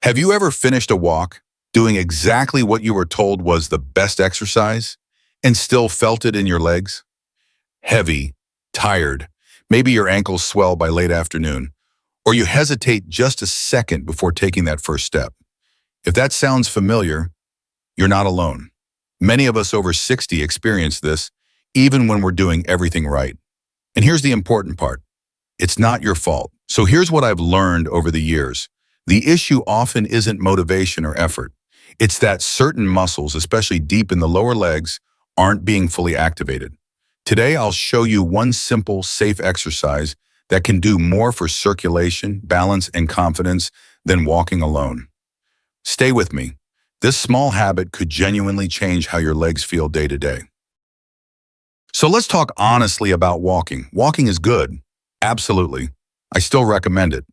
Have you ever finished a walk doing exactly what you were told was the best exercise and still felt it in your legs? Heavy, tired, maybe your ankles swell by late afternoon, or you hesitate just a second before taking that first step. If that sounds familiar, you're not alone. Many of us over 60 experience this, even when we're doing everything right. And here's the important part. It's not your fault. So here's what I've learned over the years. The issue often isn't motivation or effort. It's that certain muscles, especially deep in the lower legs, aren't being fully activated. Today, I'll show you one simple, safe exercise that can do more for circulation, balance, and confidence than walking alone. Stay with me. This small habit could genuinely change how your legs feel day to day. So let's talk honestly about walking. Walking is good. Absolutely. I still recommend it.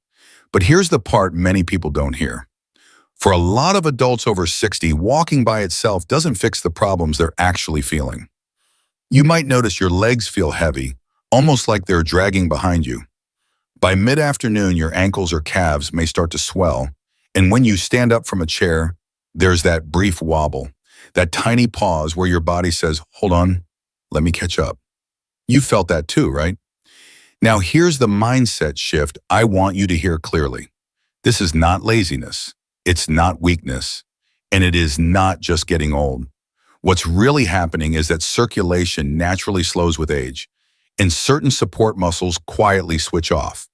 But here's the part many people don't hear. For a lot of adults over 60, walking by itself doesn't fix the problems they're actually feeling. You might notice your legs feel heavy, almost like they're dragging behind you. By mid-afternoon, your ankles or calves may start to swell, and when you stand up from a chair, there's that brief wobble, that tiny pause where your body says, "Hold on, let me catch up." You felt that too, right? Now here's the mindset shift I want you to hear clearly. This is not laziness, it's not weakness, and it is not just getting old. What's really happening is that circulation naturally slows with age, and certain support muscles quietly switch off.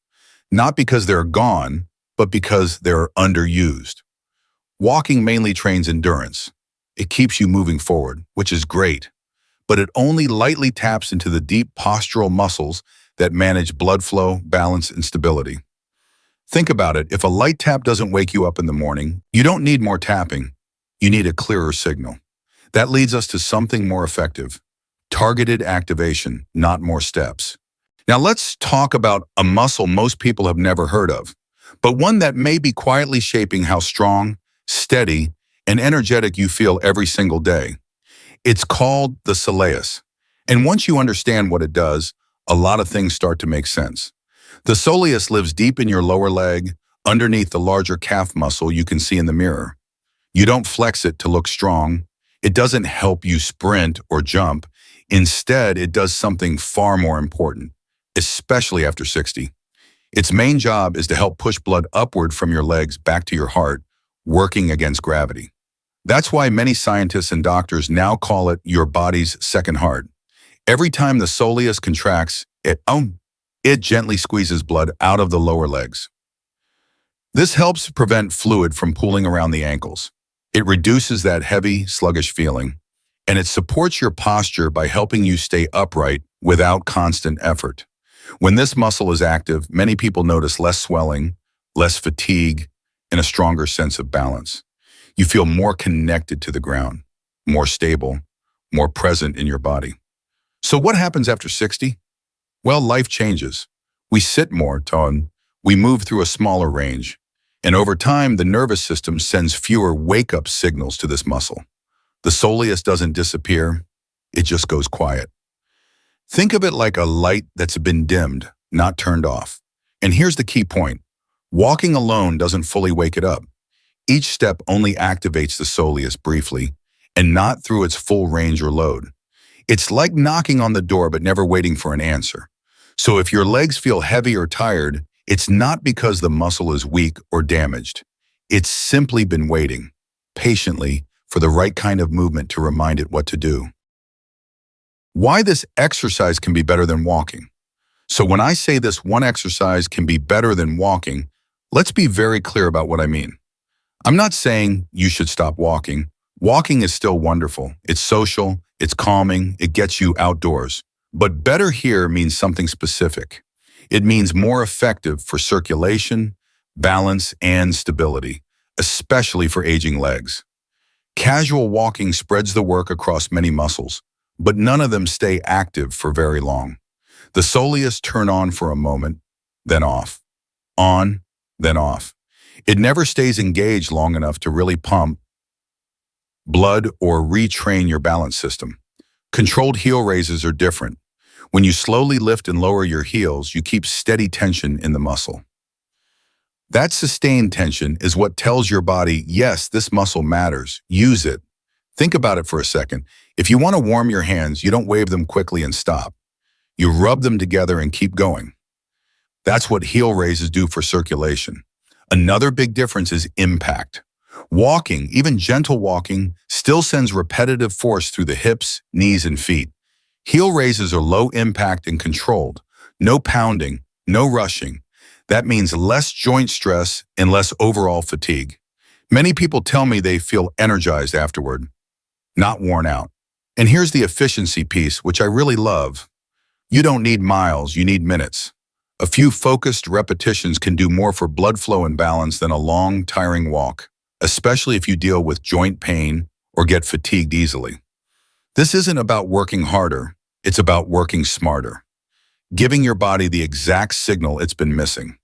Not because they're gone, but because they're underused. Walking mainly trains endurance. It keeps you moving forward, which is great, but it only lightly taps into the deep postural muscles that manage blood flow, balance, and stability. Think about it. If a light tap doesn't wake you up in the morning, you don't need more tapping. You need a clearer signal. That leads us to something more effective. Targeted activation, not more steps. Now let's talk about a muscle most people have never heard of, but one that may be quietly shaping how strong, steady, and energetic you feel every single day. It's called the soleus. And once you understand what it does, a lot of things start to make sense. The soleus lives deep in your lower leg, underneath the larger calf muscle you can see in the mirror. You don't flex it to look strong. It doesn't help you sprint or jump. Instead, it does something far more important, especially after 60. Its main job is to help push blood upward from your legs back to your heart, working against gravity. That's why many scientists and doctors now call it your body's second heart. Every time the soleus contracts, it gently squeezes blood out of the lower legs. This helps prevent fluid from pooling around the ankles. It reduces that heavy, sluggish feeling, and it supports your posture by helping you stay upright without constant effort. When this muscle is active, many people notice less swelling, less fatigue, and a stronger sense of balance. You feel more connected to the ground, more stable, more present in your body. So what happens after 60? Well, life changes. We sit more, we move through a smaller range, and over time, the nervous system sends fewer wake-up signals to this muscle. The soleus doesn't disappear, it just goes quiet. Think of it like a light that's been dimmed, not turned off. And here's the key point. Walking alone doesn't fully wake it up. Each step only activates the soleus briefly, and not through its full range or load. It's like knocking on the door but never waiting for an answer. So if your legs feel heavy or tired, it's not because the muscle is weak or damaged. It's simply been waiting, patiently, for the right kind of movement to remind it what to do. Why this exercise can be better than walking. So when I say this one exercise can be better than walking, let's be very clear about what I mean. I'm not saying you should stop walking. Walking is still wonderful. It's social, it's calming, it gets you outdoors. But better here means something specific. It means more effective for circulation, balance, and stability, especially for aging legs. Casual walking spreads the work across many muscles, but none of them stay active for very long. The soleus turn on for a moment, then off. On, then off. It never stays engaged long enough to really pump blood or retrain your balance system. Controlled heel raises are different. When you slowly lift and lower your heels, you keep steady tension in the muscle. That sustained tension is what tells your body, yes, this muscle matters. Use it. Think about it for a second. If you want to warm your hands, you don't wave them quickly and stop. You rub them together and keep going. That's what heel raises do for circulation. Another big difference is impact. Walking, even gentle walking, still sends repetitive force through the hips, knees, and feet. Heel raises are low impact and controlled. No pounding, no rushing. That means less joint stress and less overall fatigue. Many people tell me they feel energized afterward, not worn out. And here's the efficiency piece, which I really love. You don't need miles, you need minutes. A few focused repetitions can do more for blood flow and balance than a long, tiring walk, especially if you deal with joint pain or get fatigued easily. This isn't about working harder, it's about working smarter, giving your body the exact signal it's been missing.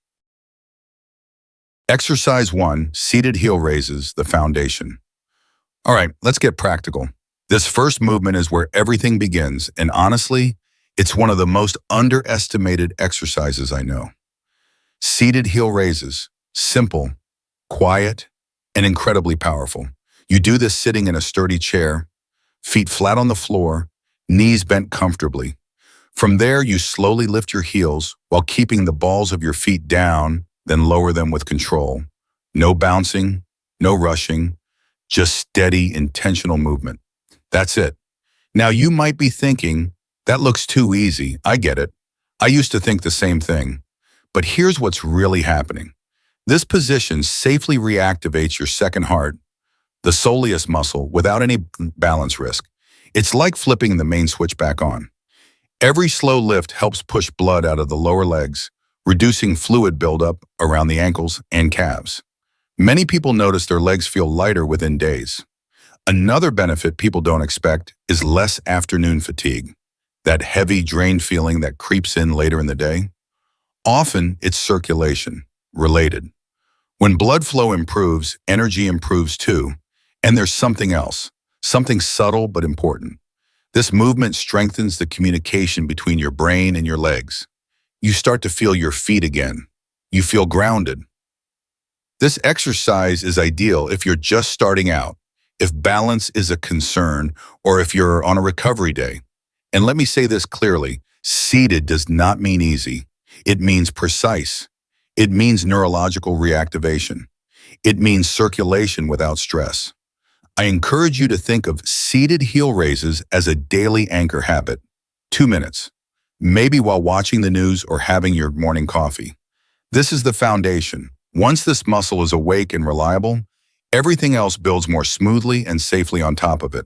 Exercise 1, seated heel raises, the foundation. All right, let's get practical. This first movement is where everything begins, and honestly, it's one of the most underestimated exercises I know. Seated heel raises, simple, quiet, and incredibly powerful. You do this sitting in a sturdy chair, feet flat on the floor, knees bent comfortably. From there, you slowly lift your heels while keeping the balls of your feet down, then lower them with control. No bouncing, no rushing, just steady, intentional movement. That's it. Now you might be thinking, that looks too easy. I get it. I used to think the same thing. But here's what's really happening. This position safely reactivates your second heart, the soleus muscle, without any balance risk. It's like flipping the main switch back on. Every slow lift helps push blood out of the lower legs, reducing fluid buildup around the ankles and calves. Many people notice their legs feel lighter within days. Another benefit people don't expect is less afternoon fatigue, that heavy, drained feeling that creeps in later in the day. Often, it's circulation, related. When blood flow improves, energy improves too. And there's something else, something subtle but important. This movement strengthens the communication between your brain and your legs. You start to feel your feet again. You feel grounded. This exercise is ideal if you're just starting out, if balance is a concern, or if you're on a recovery day. And let me say this clearly, seated does not mean easy. It means precise. It means neurological reactivation. It means circulation without stress. I encourage you to think of seated heel raises as a daily anchor habit. 2 minutes, maybe while watching the news or having your morning coffee. This is the foundation. Once this muscle is awake and reliable, everything else builds more smoothly and safely on top of it.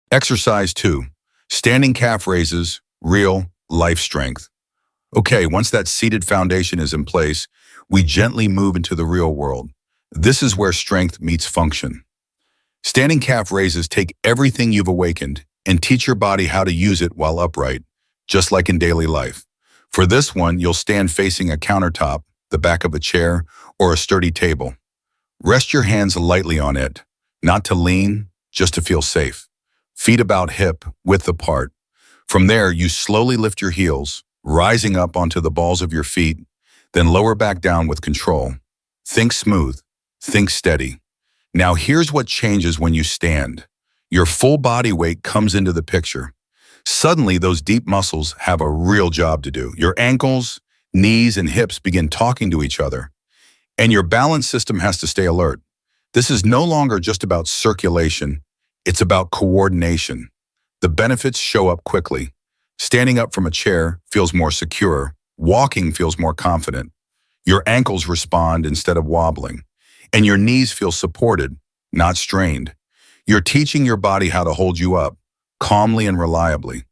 Exercise 2, standing calf raises, real life strength. Okay, once that seated foundation is in place, we gently move into the real world. This is where strength meets function. Standing calf raises take everything you've awakened and teach your body how to use it while upright, just like in daily life. For this one, you'll stand facing a countertop, the back of a chair, or a sturdy table. Rest your hands lightly on it, not to lean, just to feel safe. Feet about hip, width apart. From there, you slowly lift your heels, rising up onto the balls of your feet, then lower back down with control. Think smooth, think steady. Now here's what changes when you stand. Your full body weight comes into the picture. Suddenly, those deep muscles have a real job to do. Your ankles, knees, and hips begin talking to each other. And your balance system has to stay alert. This is no longer just about circulation. It's about coordination. The benefits show up quickly. Standing up from a chair feels more secure. Walking feels more confident. Your ankles respond instead of wobbling. And your knees feel supported, not strained. You're teaching your body how to hold you up, calmly and reliably.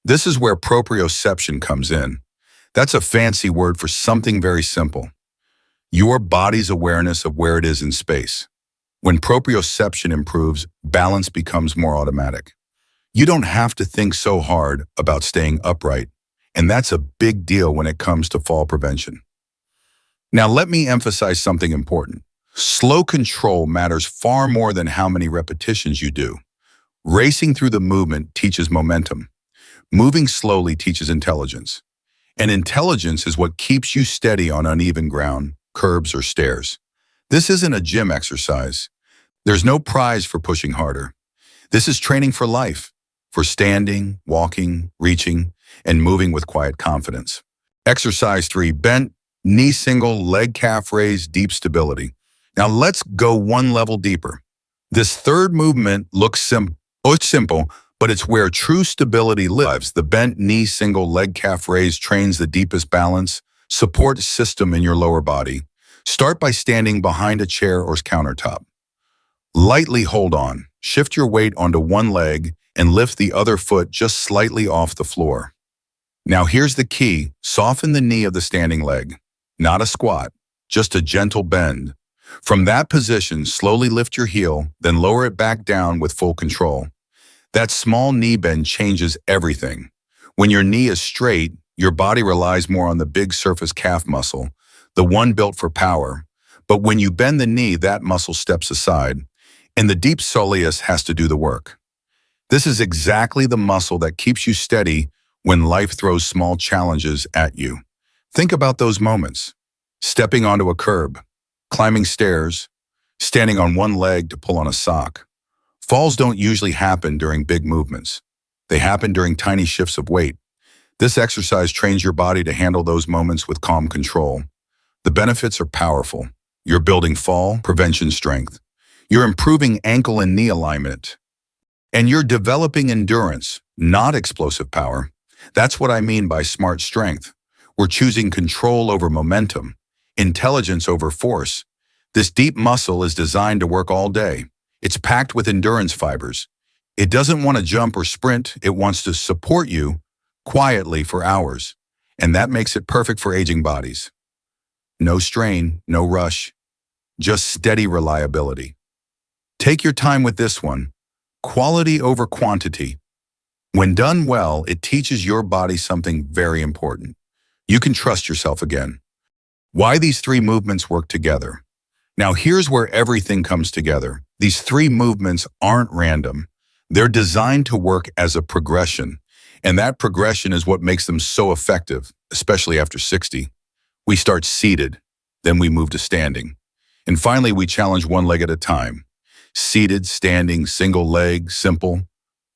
This is where proprioception comes in. That's a fancy word for something very simple. Your body's awareness of where it is in space. When proprioception improves, balance becomes more automatic. You don't have to think so hard about staying upright, and that's a big deal when it comes to fall prevention. Now let me emphasize something important. Slow control matters far more than how many repetitions you do. Racing through the movement teaches momentum. Moving slowly teaches intelligence. And intelligence is what keeps you steady on uneven ground, curbs, or stairs. This isn't a gym exercise. There's no prize for pushing harder. This is training for life, for standing, walking, reaching, and moving with quiet confidence. Exercise 3, bent, knee single, leg calf raise, deep stability. Now let's go one level deeper. This third movement looks simple, but it's where true stability lives. The bent knee single leg calf raise trains the deepest balance, support system in your lower body. Start by standing behind a chair or countertop. Lightly hold on. Shift your weight onto one leg and lift the other foot just slightly off the floor. Now here's the key. Soften the knee of the standing leg. Not a squat, just a gentle bend. From that position, slowly lift your heel, then lower it back down with full control. That small knee bend changes everything. When your knee is straight, your body relies more on the big surface calf muscle, the one built for power. But when you bend the knee, that muscle steps aside, and the deep soleus has to do the work. This is exactly the muscle that keeps you steady when life throws small challenges at you. Think about those moments. Stepping onto a curb, climbing stairs, standing on one leg to pull on a sock. Falls don't usually happen during big movements. They happen during tiny shifts of weight. This exercise trains your body to handle those moments with calm control. The benefits are powerful. You're building fall prevention strength. You're improving ankle and knee alignment. And you're developing endurance, not explosive power. That's what I mean by smart strength. We're choosing control over momentum, intelligence over force. This deep muscle is designed to work all day. It's packed with endurance fibers. It doesn't want to jump or sprint. It wants to support you quietly for hours. And that makes it perfect for aging bodies. No strain, no rush, just steady reliability. Take your time with this one. Quality over quantity. When done well, it teaches your body something very important. You can trust yourself again. Why these three movements work together. Now here's where everything comes together. These three movements aren't random. They're designed to work as a progression, and that progression is what makes them so effective, especially after 60. We start seated, then we move to standing, and finally we challenge one leg at a time. Seated, standing, single leg, simple,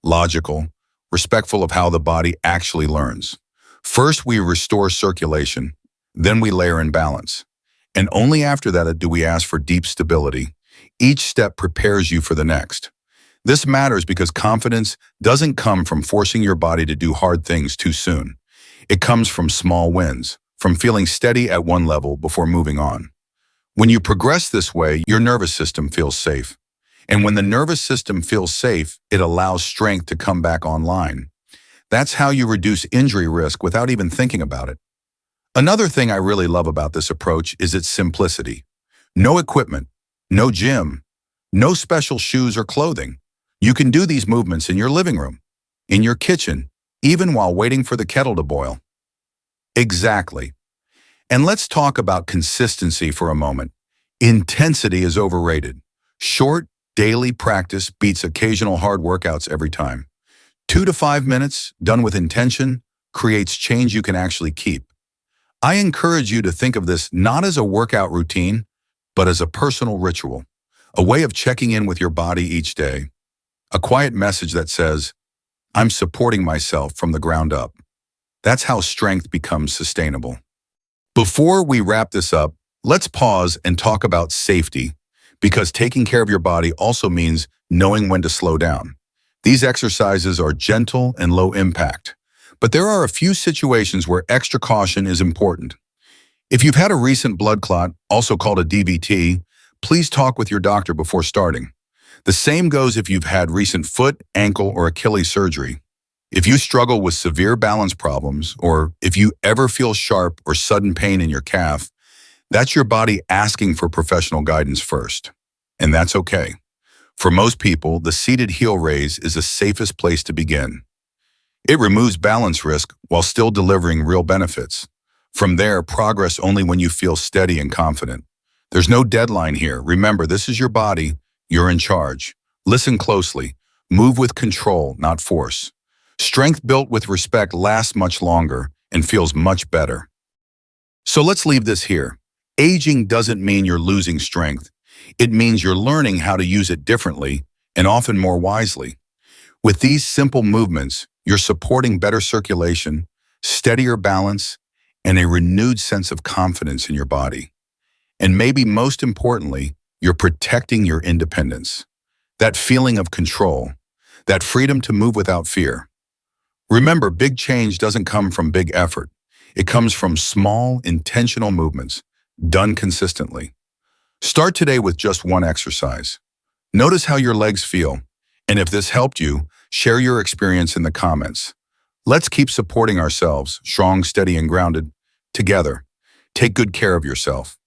logical, respectful of how the body actually learns. First, we restore circulation, then we layer in balance. And only after that do we ask for deep stability. Each step prepares you for the next. This matters because confidence doesn't come from forcing your body to do hard things too soon. It comes from small wins, from feeling steady at one level before moving on. When you progress this way, your nervous system feels safe. And when the nervous system feels safe, it allows strength to come back online. That's how you reduce injury risk without even thinking about it. Another thing I really love about this approach is its simplicity. No equipment, no gym, no special shoes or clothing. You can do these movements in your living room, in your kitchen, even while waiting for the kettle to boil. Exactly. And let's talk about consistency for a moment. Intensity is overrated. Short, daily practice beats occasional hard workouts every time. 2 to 5 minutes, done with intention, creates change you can actually keep. I encourage you to think of this not as a workout routine, but as a personal ritual, a way of checking in with your body each day. A quiet message that says, I'm supporting myself from the ground up. That's how strength becomes sustainable. Before we wrap this up, let's pause and talk about safety, because taking care of your body also means knowing when to slow down. These exercises are gentle and low impact, but there are a few situations where extra caution is important. If you've had a recent blood clot, also called a DVT, please talk with your doctor before starting. The same goes if you've had recent foot, ankle, or Achilles surgery. If you struggle with severe balance problems, or if you ever feel sharp or sudden pain in your calf, that's your body asking for professional guidance first. And that's okay. For most people, the seated heel raise is the safest place to begin. It removes balance risk while still delivering real benefits. From there, progress only when you feel steady and confident. There's no deadline here. Remember, this is your body. You're in charge. Listen closely. Move with control, not force. Strength built with respect lasts much longer, and feels much better. So let's leave this here. Aging doesn't mean you're losing strength. It means you're learning how to use it differently and often more wisely. With these simple movements, you're supporting better circulation, steadier balance, and a renewed sense of confidence in your body. And maybe most importantly, you're protecting your independence. That feeling of control, that freedom to move without fear. Remember, big change doesn't come from big effort. It comes from small, intentional movements, done consistently. Start today with just one exercise. Notice how your legs feel, and if this helped you, share your experience in the comments. Let's keep supporting ourselves, strong, steady, and grounded, together. Take good care of yourself.